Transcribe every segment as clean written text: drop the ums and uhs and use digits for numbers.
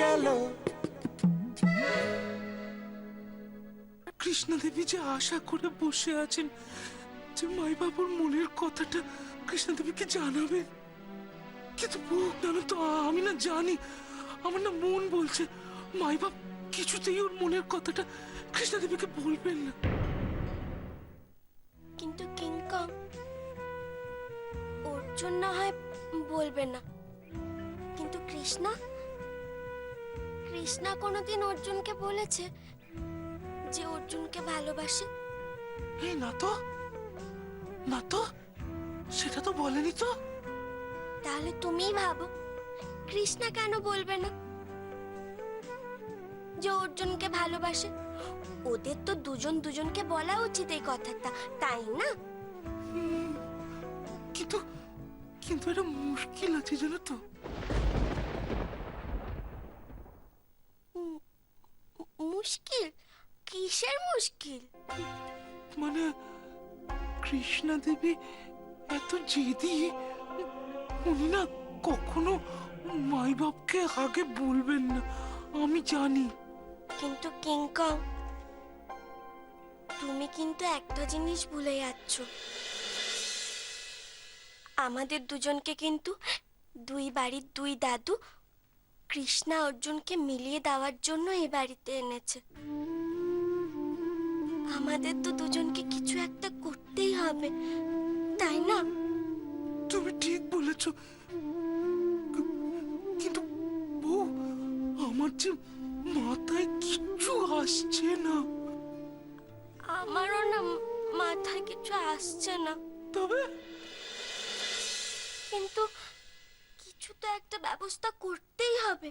গেল। কৃষ্ণা দেবী যে আশা করে বসে আছেন যে মাই বাবুর মনের কথাটা কৃষ্ণা দেবীকে জানাবেন, কিন্তু জানো তো আমি না জানি, আমার না মন বলছে মাই বাপ কিছুতেই ওর মনের কথাটা কৃষ্ণা দেবীকে বলবেন না। কিন্তু কিংকং অর্জুন না হয় বলবে না, কিন্তু কৃষ্ণা কোনোদিন অর্জুনকে বলেছে যে অর্জুনকে ভালোবাসে? এই না তো, না তো, সেটা তো বলেনি তো। তাহলে তুমিই ভাবো কৃষ্ণা কেন বলবে না যে অর্জুনকে ভালোবাসে? ওদের তো দুজনকে বলা উচিত এই কথাটা, তাই না? কিন্তু কিন্তু এটা মুশকিল আছে জানো তো। মুশকিল? কিসের মুশকিল? মানে কৃষ্ণা দেবী এত জেদি, উনি না কখনো মাই বাপকে আগে বলবেন না, আমি জানি। কিন্তু কিংকং তুমি কিন্তু একটা জিনিস ভুলে যাচ্ছ, আমাদের দুজনকে কিন্তু দুই বাড়ির দুই দাদু কৃষ্ণা অর্জুনকে মিলিয়ে দেওয়ার জন্য এই বাড়িতে এনেছে। আমাদের তো দুজনকে কিছু একটা করতেই হবে, তাই না? তুমি ঠিক বলেছ, কিন্তু বউ আমার যে মাথায় কিচ্ছু আসছে না। আমারও না মাথায় কিছু আসছে না, তবে কিন্তু কিছু তো একটা ব্যবস্থা করতেই হবে।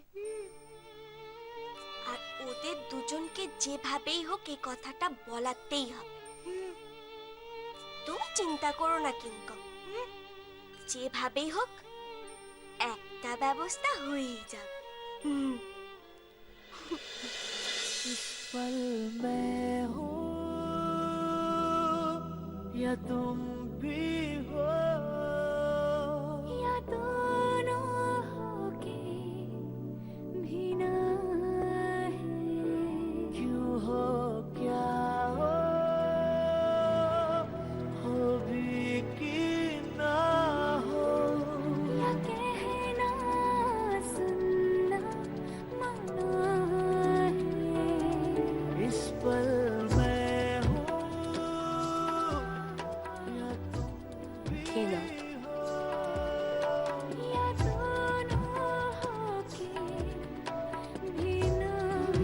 আর ওদের দুজনকে যেভাবেই হোক এই কথাটা বলাতেই হবে। তুমি চিন্তা করো না কিংকং, যেভাবেই হোক একটা ব্যবস্থা হয়েই যাবে। इस पल मैं हूँ या तुम भी हो, या दोनों होके भी ना है। क्यों हो क्या हो भी कि ना हो, या कहना सुनना मना है। इस पल मैं हूँ या तुम भी हो, या दोनों होके भी ना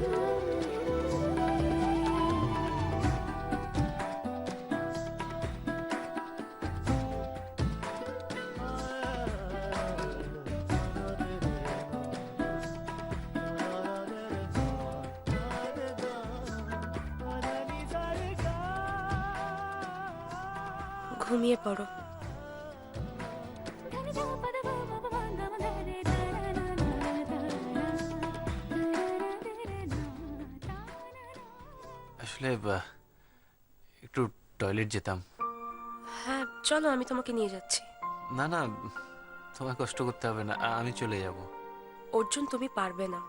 हो। ঘুমিয়ে পড়ো। আসলে একটু টয়লেট যেতাম। হ্যাঁ চলো, আমি তোমাকে নিয়ে যাচ্ছি। না না, তোমায় কষ্ট করতে হবে না, আমি চলে যাব। অর্জুন তুমি পারবে না,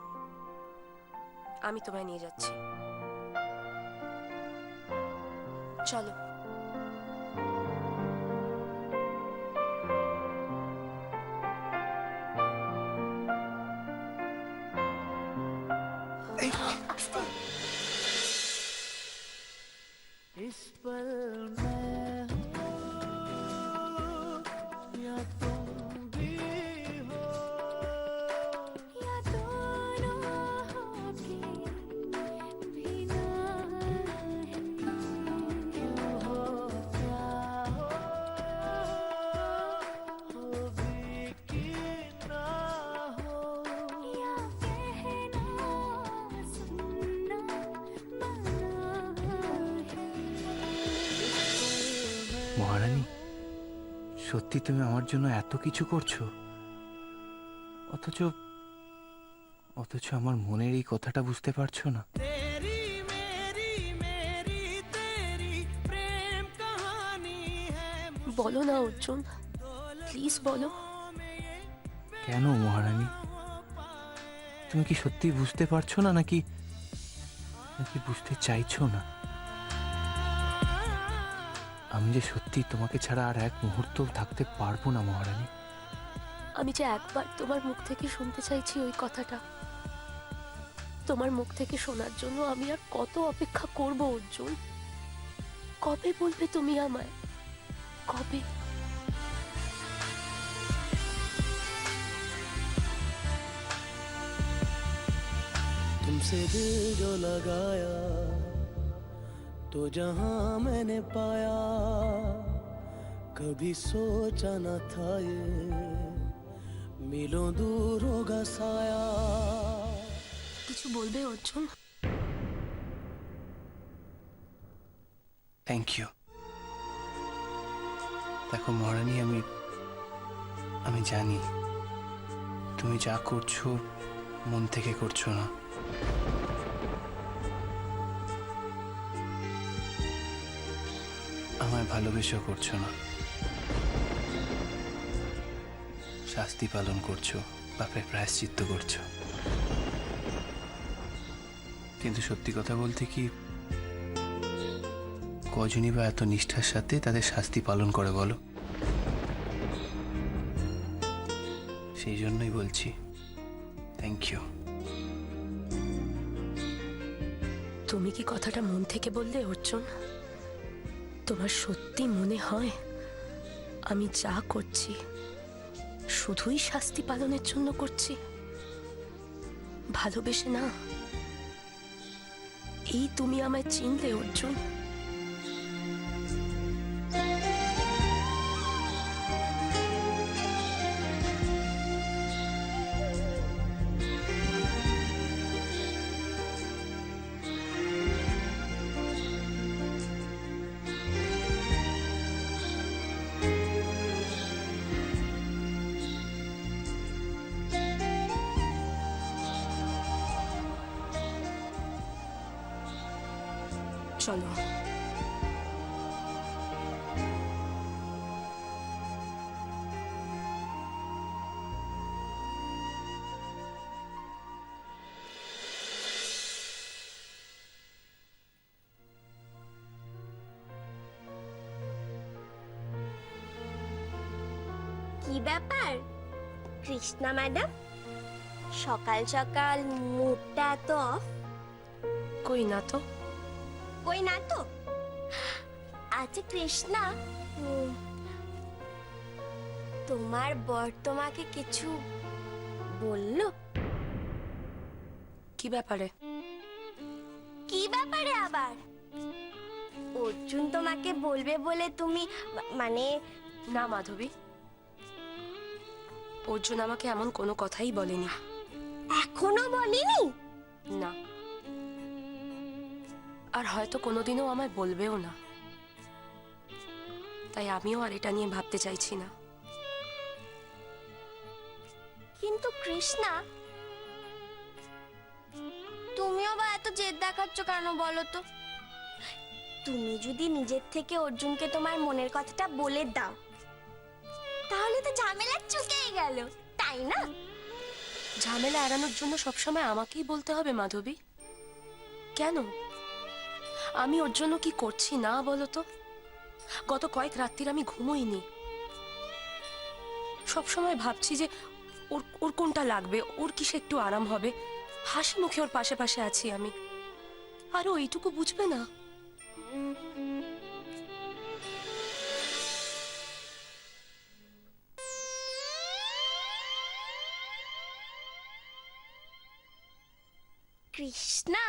আমি তোমায় নিয়ে যাচ্ছি, চলো। इस पल मैं हूँ या तुम भी हो, या दोनों होके भी ना है। क्यों हो क्या हो भी कि ना हो, या कहना सुनना मना है। মহারানী, সত্যি তুমি আমার জন্য এত কিছু করছো, অথচ অথচ আমার মনের এই কথাটা বুঝতে পারছো না। तेरी मेरी मेरी तेरी प्रेम कहानी है। বলো না অর্জুন, প্লিজ বলো। কেন মহারানী? তুমি কি সত্যি বুঝতে পারছো না, নাকি নাকি বুঝতে চাইছো না? আমি যে সত্যি তোমাকে ছাড়া আর এক মুহূর্ত থাকতে পারবো না মহারানী। আমি যে একবার তোমার মুখ থেকে শুনতে চাইছি ওই কথাটা। তোমার মুখ থেকে শোনার জন্য আমি আর কত অপেক্ষা করব অর্জুন? কবে বলবে তুমি আমায়? কবে? तुमसे दिल जो लगाया तो जहां मैंने पाया, कभी सोचा न था ये मिलों दूर होगा साया। কিছু বলবে অর্জুন? Thank you. দেখো মহারানী, আমি জানি তুমি যা করছো মন থেকে করছো না। আমায় ভালোবেসেও করছো না, শাস্তি পালন করছো, পাপের প্রায়শ্চিত্ত করছো। কিন্তু সত্যি কথা বলতে কি, কজনই বা এত নিষ্ঠার সাথে তাদের শাস্তি পালন করে বলো? সেই জন্যই বলছি থ্যাংক ইউ। তুমি কি কথাটা মন থেকে বললে অর্জুন? তোমার সত্যি মনে হয় আমি যা করছি শুধুই শাস্তি পালনের জন্য করছি, ভালোবেসে না? এই তুমি আমায় চিনলে অর্জুন? চলো। কি ব্যাপার কৃষ্ণা ম্যাডাম, সকাল সকাল মুডটা এত অফ? কই না তো। কই না তো? আচ্ছা কৃষ্ণা, তোমার বর তোমাকে কিছু বললো? কি ব্যাপারে? কি ব্যাপারে আবার? অর্জুন তোমাকে বলবে বলে তুমি মানে? না মাধবী, অর্জুন আমাকে এমন কোনো কথাই বলেনি। এখনো বলেনি? না, আর হয়তো কোনোদিনও আমায় বলবেও না। তাই আমিও আর এটা নিয়ে ভাবতে চাইছি না। কিন্তু কৃষ্ণা, তুমিও বা এত জেদ দেখাচ্ছ কেন বলো তো? তুমি যদি নিজের থেকে অর্জুনকে তোমার মনের কথাটা বলে দাও, তাহলে তো ঝামেলা চুকেই গেল, তাই না? ঝামেলা এড়ানোর জন্য সবসময় আমাকেই বলতে হবে মাধবী? কেন? আমি ওর জন্য কি করছি না বলো তো? গত কয়েক রাত্রির আমি ঘুমোইনি। সবসময় ভাবছি যে ওর কোনটা লাগবে, ওর কিসে একটু আরাম হবে। হাসি মুখে ওর পাশে পাশে আছি আমি, আর ও এইটুকু বুঝবে না? কৃষ্ণা,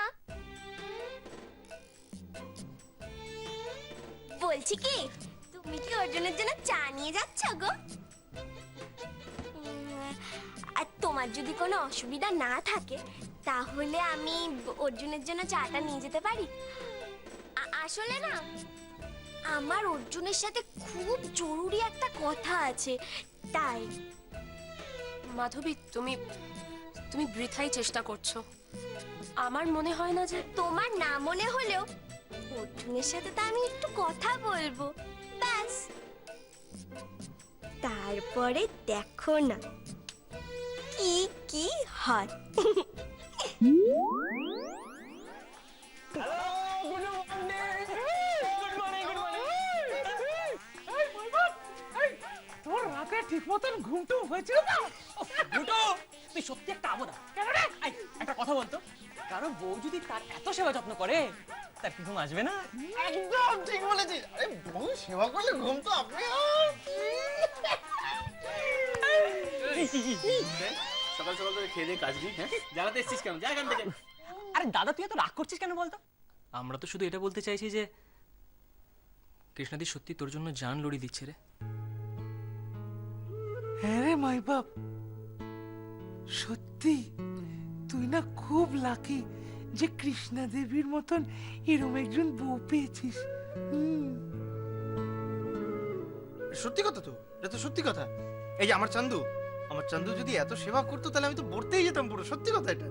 বলছি কি, তুমি কি অর্জুনের জন্য চা নিয়ে যাচ্ছ গো? আর তোমার যদি কোনো অসুবিধা না থাকে তাহলে আমি অর্জুনের জন্য চাটা নিয়ে যেতে পারি। আসলে না, আমার অর্জুনের সাথে খুব জরুরি একটা কথা আছে, তাই। মাধবী, তুমি তুমি বৃথাই চেষ্টা করছো। আমার মনে হয় না যে। তোমার না মনে হলেও অর্জুনের সাথে তো আমি একটু কথা বলবো, ব্যাস। তারপরে দেখো না কি কি হয়। তোর রাতে ঠিক মতন ঘুমটু হয়েছিল না? দুটো তুই সত্যি একটা আবদা। কেন রে? একটা কথা বলতো, কারণ বউ যদি তার এত সেবা যত্ন করে তার কি ঘুম আসবে না? একদম ঠিক বলেছিস। আরে বউ সেবা করলে ঘুম তো আপনি সকাল সকাল করে খেয়ে দিয়ে কাজ দিই। হ্যাঁ, জ্বালাতে এসছিস কেন? যা এখান থেকে। আরে দাদা, তুই এত রাগ করছিস কেন বলতো? আমরা তো শুধু এটা বলতে চাইছি যে কৃষ্ণাদি সত্যি তোর জন্য জান লড়ি দিচ্ছে রে। হ্যাঁ রে মাই বাপ, সত্যি তুই না খুব লাকি যে কৃষ্ণা দেবীর মতন এরম একজন বউ পেয়েছিস। সত্যি কথা তো, এটা তো সত্যি কথা। এই যে আমার চান্দু যদি এত সেবা করতো তাহলে আমি তো বলতেই যেতাম পুরো। সত্যি কথা এটা।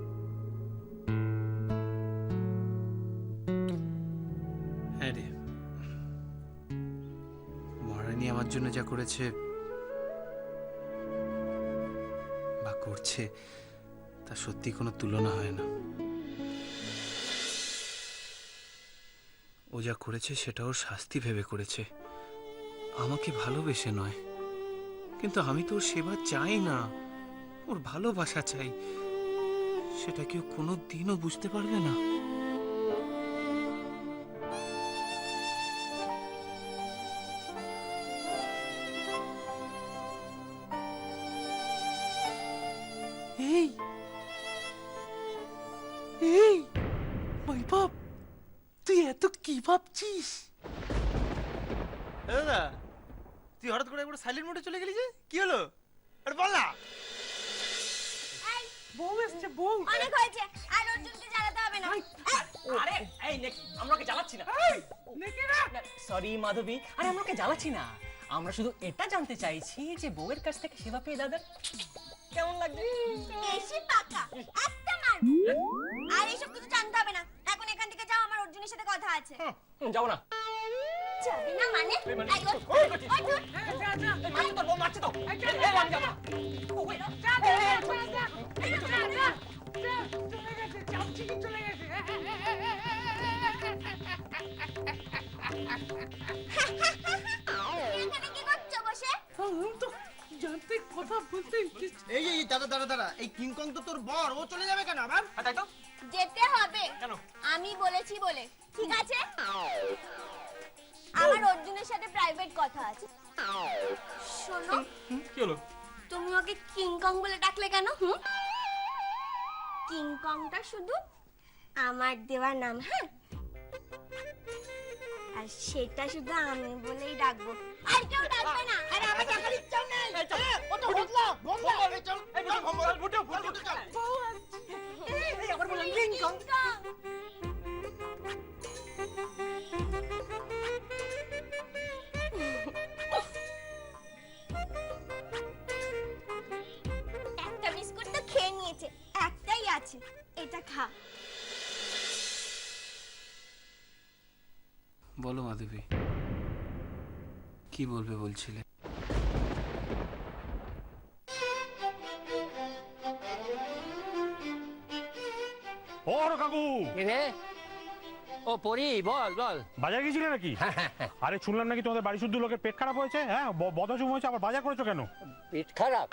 হ্যাঁ রে, মহারানী আমার জন্য যা করেছে বা করছে তা সত্যি কোনো তুলনা হয় না। ও যা করেছে সেটা ওর শাস্তি ভেবে করেছে, আমাকে ভালোবেসে নয়। কিন্তু আমি তো ওর সেবা চাই না, ওর ভালোবাসা চাই। সেটা কেউ কোনো দিনও বুঝতে পারবে না। এই এই মাই বাপ, তুই এত কি ভাবছিস? দাদা, তুই হঠাৎ করে একবার সাইলেন্ট মোডে চলে গেলি যে, কি হলো? আরে বল না। বউ এসছে, বউ। অনেক হয়েছে, আর অর্জুনকে জ্বালাতে হবে না। আরে এই নেকি, আমরা ওকে জ্বালাচ্ছি না। সরি মাধবী, আরে আমরা ওকে জ্বালাচ্ছি না। আমরা শুধু এটা জানতে চাইছি যে বউয়ের কাছ থেকে সেবা পেয়ে দাদা কেমন লাগবে। বেশি পাকা, একটা মারবো। আর এইসব কিছু জানতে হবে না, এখন এখান থেকে যাও, আমার অর্জুনের সাথে কথা আছে। যাবো না। যাবি না মানে? এই ওঠ, ওঠ, ওঠ। মারছে তো, বউ মারছে তো। আমি যাবো না। এখানে কি করছো বসে? আমি তো জানতে কথা বলতে এসেছি। এই দাদা, এই কিংকং তো তোর বর, ও চলে যাবে কেন আবার? তাই তো? যেতে হবে। কেন? আমি বলেছি বলে, ঠিক আছে? আমার অর্জুনের সাথে প্রাইভেট কথা আছে। শোনো, কি হলো? তুমি ওকে কিংকং বলে ডাকলে কেন? কিংকংটা শুধু আমার দেওয়া নাম, হ্যাঁ? আর সেটা শুধু আমি বলেই ডাকবো, আর কেউ ডাকবে না। আরে আমার টাকার ইচ্ছা নেই। ও তো বদলা, এই চল, এই বুটো চল। এই আবার বললাম কিংকং। একটা বিস্কুট তো খেয়ে নিয়েছে, একটাই আছে, এটা খা। বলো মাধবী, কি বলবে বলছিলে? ও কাকু, রে ও পরি, বল বল। বাজার গেছিলে নাকি? আরে শুনলাম নাকি তোমাদের বাড়ি শুদ্ধ লোকের পেট খারাপ হয়েছে। হ্যাঁ, বদহজম হয়েছে, আবার বাজার করেছো কেন? পেট খারাপ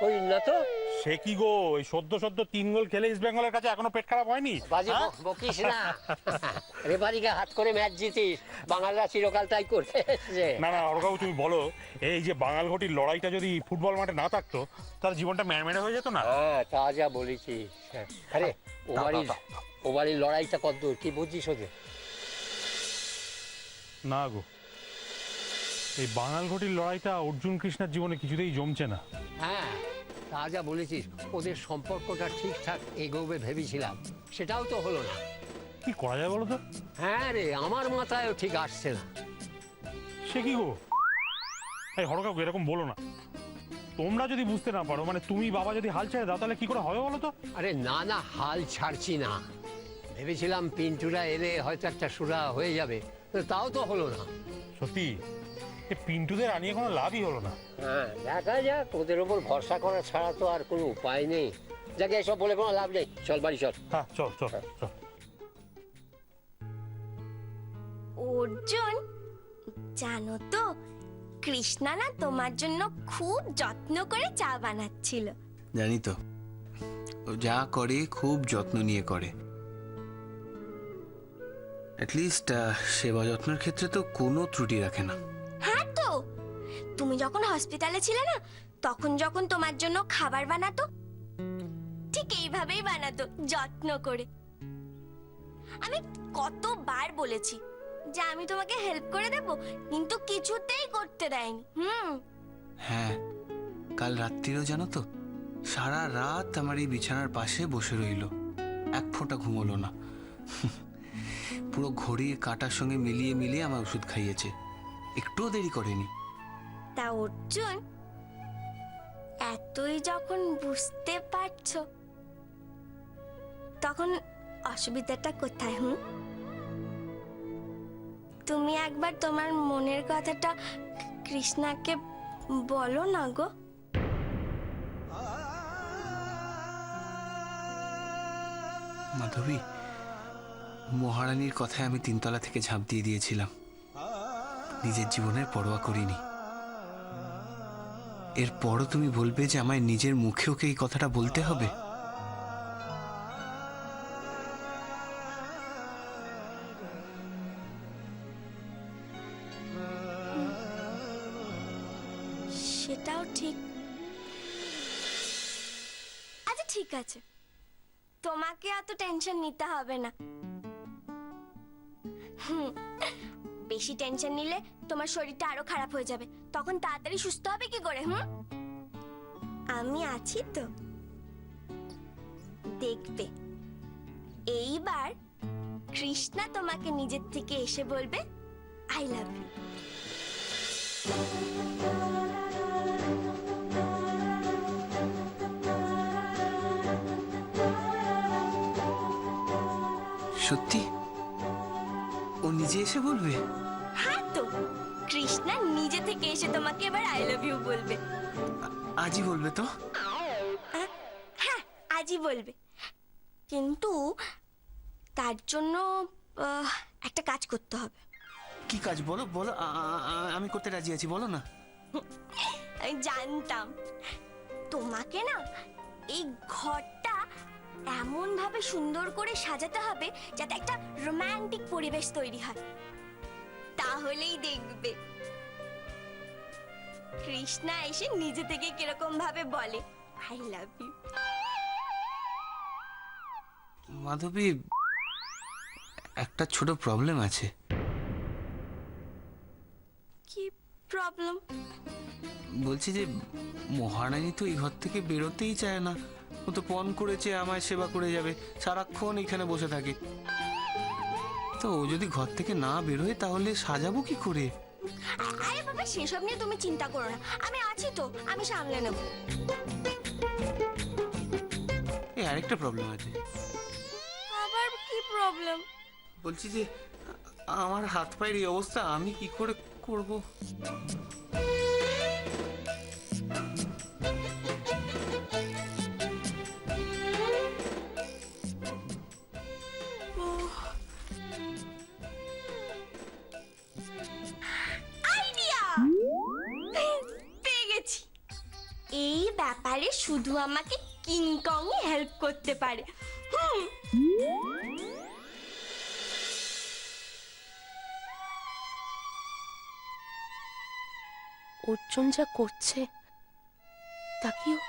করি না তো। সে কি গো, এই সদ্য 3 গোল খেলে ইস্ট বেঙ্গলের কাছে এখনো পেট খারাপ হয়নি? বাজি বকিস না। রেফারিকে হাত করে ম্যাচ জিতিস, বাঙালরা চিরকাল তাই করতে এসেছে। না কাকু, তুমি বলো, এই যে বাঙাল ঘটির লড়াইটা যদি ফুটবল মাঠে না থাকতো তাহলে জীবনটা ম্যাড়মেড়ে হয়ে যেত না? হ্যাঁ, তা যা বলেছিস। আরে ও বাড়ির লড়াইটা কত দূর, কি বুঝছিস ওদের? না গো, এই বাঙাল ঘটির লড়াইটা অর্জুন কৃষ্ণার জীবনে কিছুতেই জমছে না। হ্যাঁ, তা যা বলেছিস, ওদের সম্পর্কটা ঠিকঠাক এগোবে ভেবেছিলাম, সেটাও তো হলো না। কি করা যায় বলো তো? হ্যাঁ রে, আমার মাথায়ও ঠিক আসছে না। সে কি গো, এই কাকু এরকম বলো না। তোমরা যদি বুঝতে না পারো, মানে তুমি বাবা যদি হাল ছেড়ে দাও, তাহলে কি করে হবে বলো তো? আরে না, হাল ছাড়ছি না। ভেবেছিলাম পিন্টুরা এলে হয়তো একটা সুরা হয়ে যাবে, তাও তো হলো না। সত্যি এ পিন্টুদের আনিয়ে কোনো লাভই হলো না। হ্যাঁ, দেখা যাক, ওদের ওপর ভরসা করা ছাড়া তো আর কোনো উপায় নেই। যাকে এসব বলে কোনো লাভ নেই, চল বাড়ি চল। হ্যাঁ চল চল চল। অর্জুন, জানো তো কৃষ্ণা না তোমার জন্য খুব যত্ন করে চা বানাচ্ছিল। জানি তো, ও যা করে খুব যত্ন নিয়ে করে। অ্যাটলিস্ট সেবা যত্নের ক্ষেত্রে তো কোনো ত্রুটি রাখে না। হ্যাঁ তো, তুমি যখন হসপিটালে ছিলে না, তখন যখন তোমার জন্য খাবার বানাতো, ঠিক এইভাবেই বানাতো, যত্ন করে। আমি কতবার বলেছি যে আমি তোমাকে হেল্প করে দেব, কিন্তু কিছুতেই করতে দেয়নি। হ্যাঁ, কাল রাত্রিও জানো তো, সারা রাত আমার এই বিছানার পাশে বসে রইল, এক ফোঁটা ঘুমোলো না। পুরো ঘড়ির কাঁটার সঙ্গে মিলিয়ে মিলিয়ে আমার ওষুধ খাইয়েছে, একটুও দেরি করেনি। তা অর্জুন, এতই যখন বুঝতে পারছো, তখন অসুবিধাটা কোথায়? তুমি একবার তোমার মনের কথাটা কৃষ্ণাকে বলো না গো। মাধবী, মহারানীর কথায় আমি 3 তলা থেকে ঝাঁপ দিয়ে দিয়েছিলাম, নিজের জীবনের পরোয়া করিনি। এরপরও তুমি বলবে যে আমায় নিজের মুখে ওকে এই কথাটা বলতে হবে? সেটাও ঠিক। আচ্ছা ঠিক আছে, তোমাকে এত টেনশন নিতে হবে না। বেশি টেনশন নিলে তোমার শরীরটা আরো খারাপ হয়ে যাবে, তখন তাড়াতাড়ি সুস্থ হবে কি করে? আমি আছি তো, দেখবে এইবার কৃষ্ণা তোমাকে নিজের থেকে এসে বলবে আই লাভ ইউ। সত্যি ও নিজে এসে বলবে? হ্যাঁ তো, কৃষ্ণা নিজে থেকে এসে তোমাকে এবার আই লাভ ইউ বলবে। আজই বলবে তো? হ্যাঁ, আজই বলবে, কিন্তু তার জন্য একটা কাজ করতে হবে। কি কাজ বলো বলো, আমি করতে রাজি আছি, বলো না। আমি জানতাম, তোমাকে না এই ঘরটা এমন ভাবে সুন্দর করে সাজাতে হবে যাতে একটা রোমান্টিক পরিবেশ তৈরি হয়, তাহলেই দেখবে কৃষ্ণা এসে নিজে থেকে কিরকম ভাবে বলে আই লাভ ইউ। মাধবী, একটা ছোট প্রবলেম আছে। কি প্রবলেম? বলছি যে মহারানী তো এই ঘর থেকে বেরোতেই চায় না, ও তো পণ করেছে আমায় সেবা করে যাবে, সারাক্ষণ এখানে বসে থাকে। তো ও যদি ঘর থেকে না বেরোয় তাহলে সাজাবো কি করে? আরে বাবা, সেসব নিয়ে তুমি চিন্তা করো না, আমি আছি তো, আমি সামলে নেব। এই আরেকটা প্রবলেম আছে। আবার কি প্রবলেম? বলছি যে আমার হাত পায়ের এই অবস্থা, আমি কি করে করব? আইডিয়া পেয়ে গেছি। এই ব্যাপারে শুধু আমাকে কিংকং হেল্প করতে পারে। অর্জুন যা করছে তা কি ও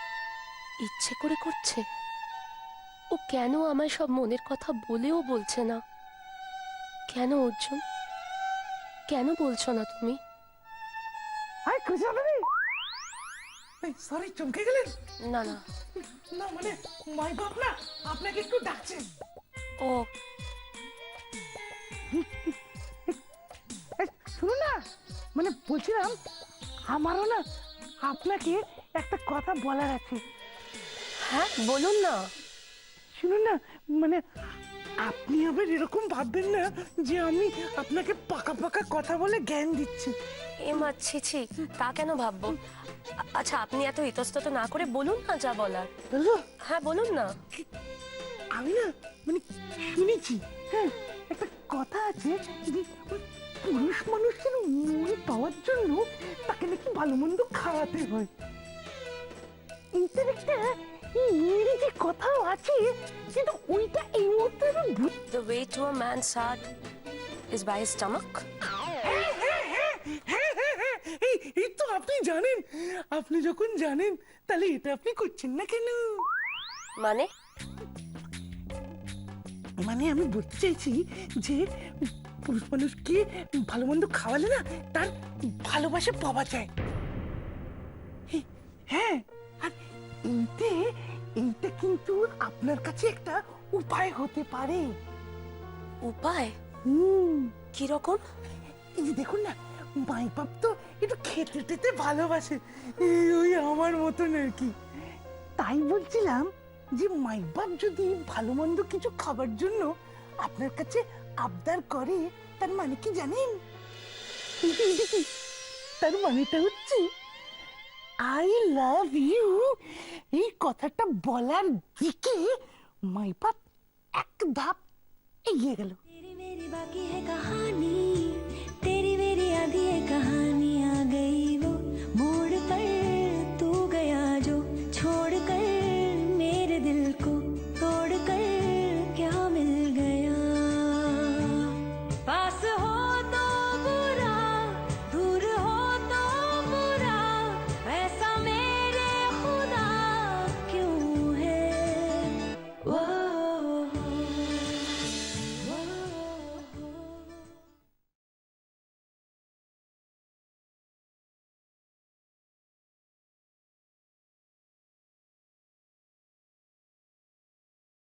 ইচ্ছে করে করছে? ও কেন আমায় সব মনের কথা বলেও বলছে না? কেন অর্জুন, কেন বলছো না তুমি? সরি, চমকে গেলেন? না না না মানে মাই বাপ না আপনাকে একটু ডাকছেন। ও শুনুন না, মানে বলছিলাম আমারও না আপনাকে একটা কথা বলার আছে। হ্যাঁ বলুন না। শুনুন না, মানে আপনি আবার এরকম ভাববেন না যে আমি আপনাকে পাকা পাকা কথা বলে জ্ঞান দিচ্ছি। এ মা ছি ছি, তা কেন ভাববো? আচ্ছা আপনি এত ইতস্তত না করে বলুন না যা বলার। বলবো? হ্যাঁ বলুন না। আমি না মানে শুনেছি, হ্যাঁ একটা কথা আছে যে ওই পুরুষ মানুষের মন পাওয়ার জন্য তাকে নাকি ভালো মন্দ খাওয়াতে হয়। এইটার একটা ইংরেজি কথাও আছে, কিন্তু ওইটা এই মুহূর্তে আমি The way to a man's heart is by his stomach. এই তো আপনি জানেন। আপনি যখন জানেন তাহলে এটা আপনি করছেন না কেন? মানে মানে আমি বলতে চাইছি যে পুরুষ মানুষকে ভালো মন্দ খাওয়ালে না তার ভালোবাসা পাওয়া যায়। হ্যাঁ, আর এইটা কিন্তু আপনার কাছে একটা উপায় হতে পারে। উপায়? কিরকম? এই যে দেখুন না, মাই বাপ তো একটু খেতে টেতে ভালোবাসে, ওই আমার মতন আর কি। তাই বলছিলাম যে মাই বাপ যদি ভালো মন্দ কিছু খাবার জন্য আপনার কাছে আবদার করে, তার মানে কি জানেন? তার মানেটা হচ্ছে আই লাভ ইউ। এই কথাটা বলার দিকে মাই বাপ এক ধাপ এগিয়ে গেল। मेरी बाकी है कहानी।